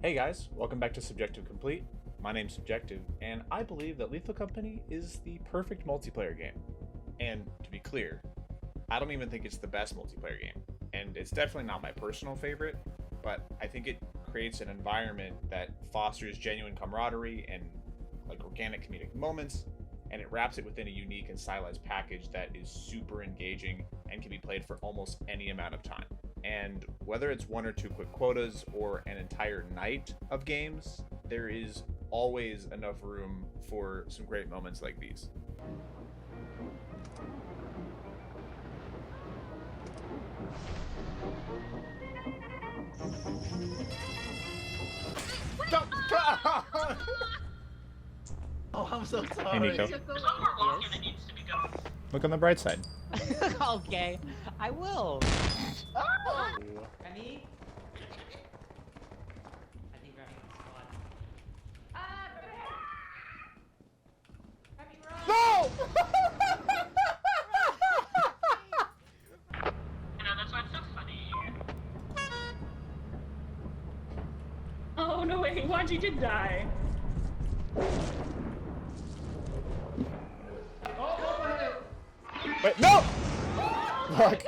Hey guys, welcome back to Subjective Complete. My name's Subjective, and I believe that Lethal Company is the perfect multiplayer game. And to be clear, I don't even think it's the best multiplayer game, and it's definitely not my personal favorite, but I think it creates an environment that fosters genuine camaraderie and organic comedic moments, and it wraps it within a unique and stylized package that is super engaging and can be played for almost any amount of time. And whether it's one or two quick quotas or an entire night of games, there is always enough room for some great moments like these. Oh, I'm so Hey, sorry. Nico. There's one more walking that needs to be done. Look on the bright side. Okay, I will. Oh! Remy? I think Remy got spot. Remy, run! No! I know, that's why it's so funny. Oh no wait, Wanji did die. Wait, no! Fuck.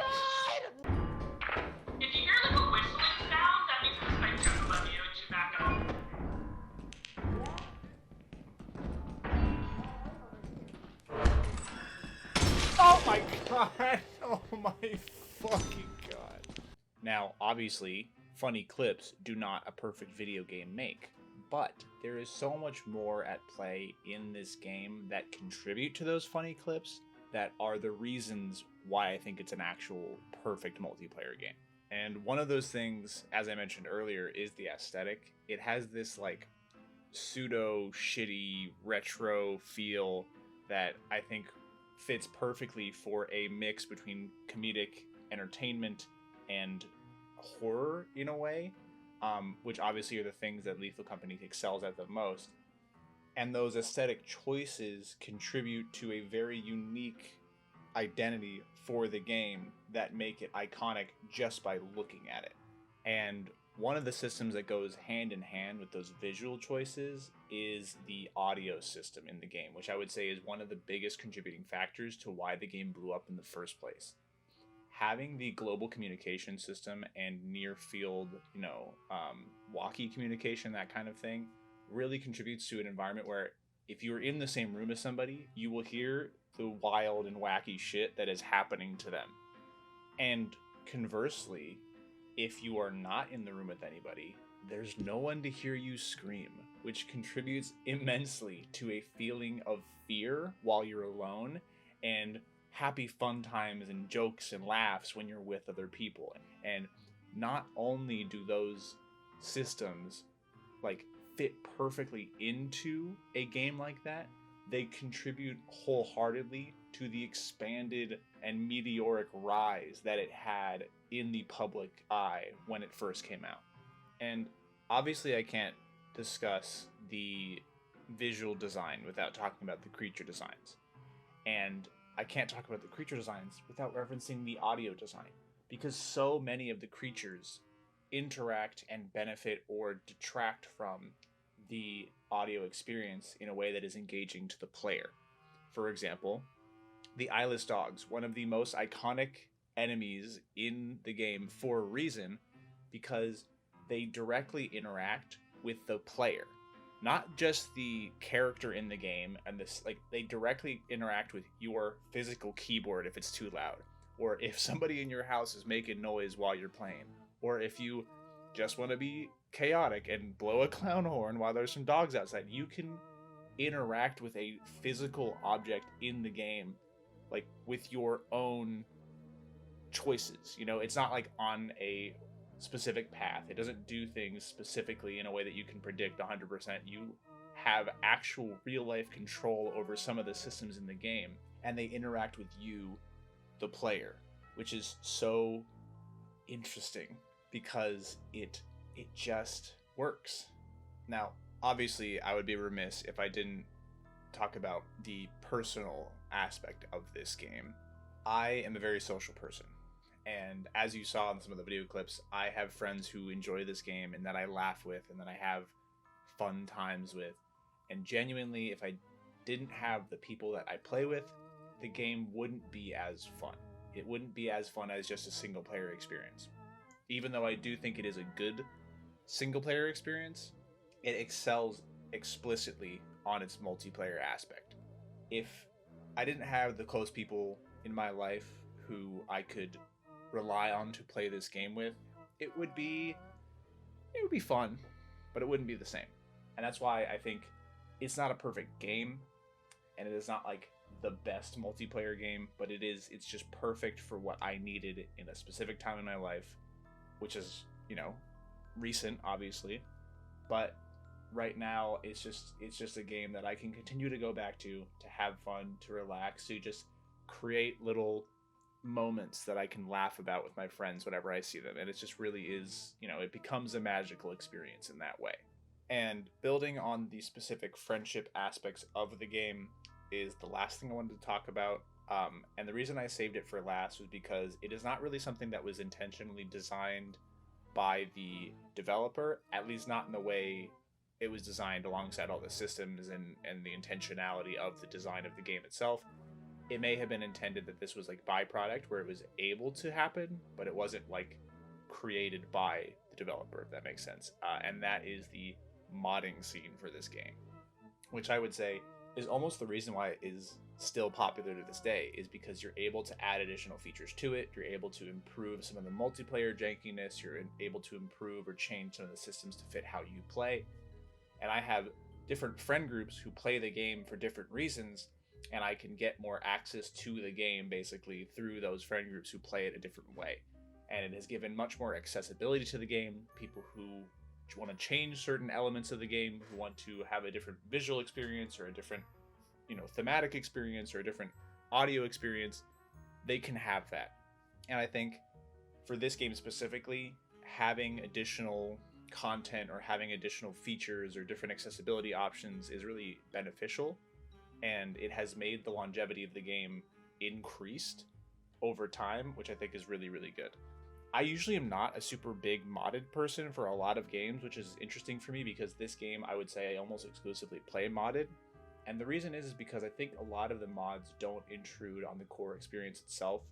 If you hear like a whistling sound, that means it's like just above you and should back up. Oh my god! Oh my fucking god. Now, obviously, funny clips do not a perfect video game make, but there is so much more at play in this game that contribute to those funny clips that are the reasons why I think it's an actual perfect multiplayer game. And one of those things, as I mentioned earlier, is the aesthetic. It has this like pseudo shitty retro feel that I think fits perfectly for a mix between comedic entertainment and horror in a way, which obviously are the things that Lethal Company excels at the most. And those aesthetic choices contribute to a very unique identity for the game that make it iconic just by looking at it. And one of the systems that goes hand in hand with those visual choices is the audio system in the game, which I would say is one of the biggest contributing factors to why the game blew up in the first place. Having the global communication system and near field, walkie communication, that kind of thing, really contributes to an environment where if you're in the same room as somebody, you will hear the wild and wacky shit that is happening to them. And conversely, if you are not in the room with anybody, there's no one to hear you scream, which contributes immensely to a feeling of fear while you're alone and happy fun times and jokes and laughs when you're with other people. And not only do those systems fit perfectly into a game like that, they contribute wholeheartedly to the expanded and meteoric rise that it had in the public eye when it first came out. And obviously I can't discuss the visual design without talking about the creature designs. And I can't talk about the creature designs without referencing the audio design, because so many of the creatures interact and benefit or detract from the audio experience in a way that is engaging to the player. For example, the eyeless dogs, one of the most iconic enemies in the game for a reason, because they directly interact with the player, not just the character in the game. And they directly interact with your physical keyboard if it's too loud, or if somebody in your house is making noise while you're playing, or if you just want to be chaotic and blow a clown horn while there's some dogs outside. You can interact with a physical object in the game with your own choices. It's not like on a specific path. It doesn't do things specifically in a way that you can predict 100%. You have actual real life control over some of the systems in the game, and they interact with you, the player, which is so interesting because it just works. Now, obviously, I would be remiss if I didn't talk about the personal aspect of this game. I am a very social person, And as you saw in some of the video clips, I have friends who enjoy this game and that I laugh with and that I have fun times with. And genuinely, if I didn't have the people that I play with, the game wouldn't be as fun. It wouldn't be as fun as just a single player experience. Even though I do think it is a good single player experience, it excels explicitly on its multiplayer aspect. If I didn't have the close people in my life who I could rely on to play this game with, it would be fun, but it wouldn't be the same. And that's why I think it's not a perfect game, and it is not like the best multiplayer game, but it's just perfect for what I needed in a specific time in my life, which is, recent, obviously. But right now it's just a game that I can continue to go back to have fun, to relax, to just create little moments that I can laugh about with my friends whenever I see them. And it just really is, it becomes a magical experience in that way. And building on the specific friendship aspects of the game is the last thing I wanted to talk about. And the reason I saved it for last was because it is not really something that was intentionally designed by the developer, at least not in the way it was designed alongside all the systems and the intentionality of the design of the game itself. It may have been intended that this was like byproduct where it was able to happen, but it wasn't like created by the developer, if that makes sense. And that is the modding scene for this game, which I would say is almost the reason why it is still popular to this day, is because you're able to add additional features to it. You're able to improve some of the multiplayer jankiness. You're able to improve or change some of the systems to fit how you play. And I have different friend groups who play the game for different reasons, and I can get more access to the game basically through those friend groups who play it a different way. And it has given much more accessibility to the game. People who want to change certain elements of the game, who want to have a different visual experience or a different, thematic experience or a different audio experience, they can have that. And I think for this game specifically, having additional content or having additional features or different accessibility options is really beneficial, and it has made the longevity of the game increased over time, which I think is really, really good. I usually am not a super big modded person for a lot of games, which is interesting for me because this game, I would say I almost exclusively play modded. And the reason is because I think a lot of the mods don't intrude on the core experience itself,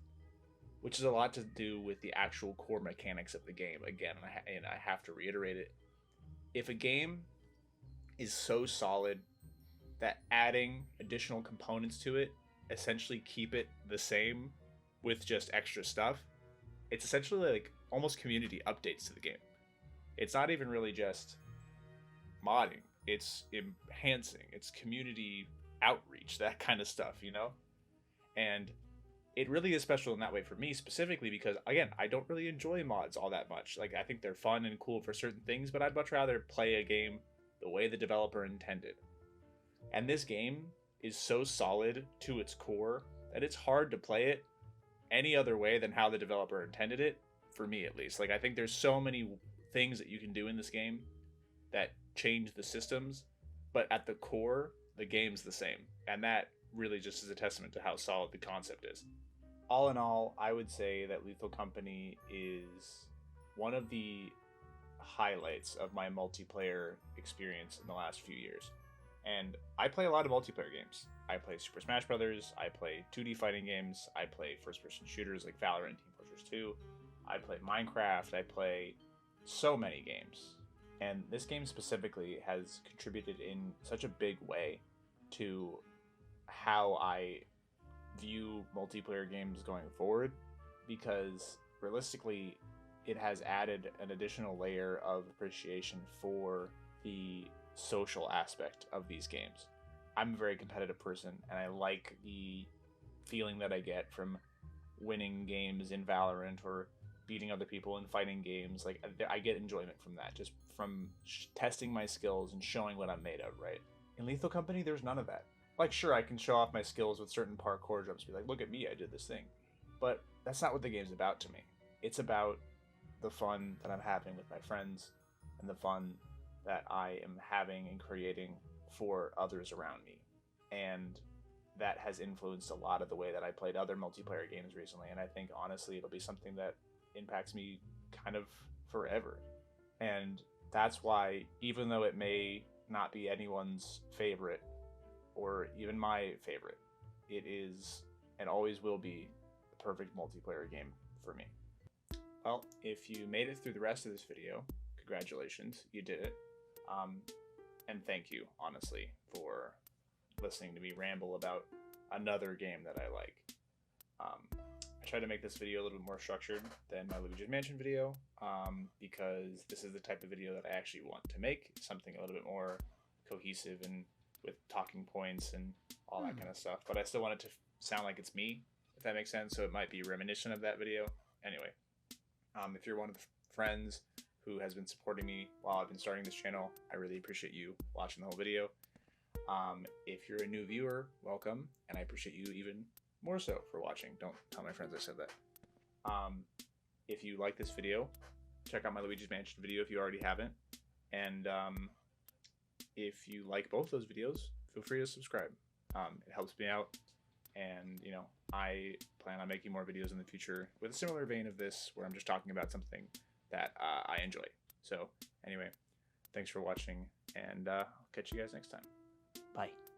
which is a lot to do with the actual core mechanics of the game. Again, and I have to reiterate it. If a game is so solid that adding additional components to it essentially keep it the same with just extra stuff, it's essentially like almost community updates to the game. It's not even really just modding, it's enhancing, it's community outreach, that kind of stuff, And it really is special in that way for me specifically because, again, I don't really enjoy mods all that much. Like, I think they're fun and cool for certain things, but I'd much rather play a game the way the developer intended. And this game is so solid to its core that it's hard to play it any other way than how the developer intended it, for me at least. Like, I think there's so many things that you can do in this game that change the systems, but at the core, the game's the same. And that really just is a testament to how solid the concept is. All in all, I would say that Lethal Company is one of the highlights of my multiplayer experience in the last few years. And I play a lot of multiplayer games. I play Super Smash Brothers, I play 2D fighting games, I play first-person shooters like Valorant, Team Fortress 2, I play Minecraft, I play so many games. And this game specifically has contributed in such a big way to how I view multiplayer games going forward, because realistically, it has added an additional layer of appreciation for the social aspect of these games. I'm a very competitive person, and I like the feeling that I get from winning games in Valorant or beating other people in fighting games. Like, I get enjoyment from that, just from testing my skills and showing what I'm made of, right? In Lethal Company, there's none of that. Like, sure, I can show off my skills with certain parkour jumps, be like, look at me, I did this thing. But that's not what the game's about to me. It's about the fun that I'm having with my friends and the fun that I am having and creating for others around me. And that has influenced a lot of the way that I played other multiplayer games recently, and I think honestly it'll be something that impacts me kind of forever. And that's why, even though it may not be anyone's favorite or even my favorite, it is and always will be the perfect multiplayer game for me. Well, if you made it through the rest of this video, congratulations, you did it. And thank you, honestly, for listening to me ramble about another game that I like. I tried to make this video a little bit more structured than my Luigi's Mansion video, because this is the type of video that I actually want to make, something a little bit more cohesive and with talking points and all that kind of stuff. But I still want it to sound like it's me, if that makes sense, so it might be reminiscent of that video. Anyway, if you're one of the friends who has been supporting me while I've been starting this channel, I really appreciate you watching the whole video. If you're a new viewer, welcome, and I appreciate you even more so for watching. Don't tell my friends I said that. If you like this video, check out my Luigi's Mansion video if you already haven't. And if you like both those videos, feel free to subscribe. It helps me out, and you know, I plan on making more videos in the future with a similar vein of this, where I'm just talking about something that I enjoy. So anyway, thanks for watching, and I'll catch you guys next time. Bye.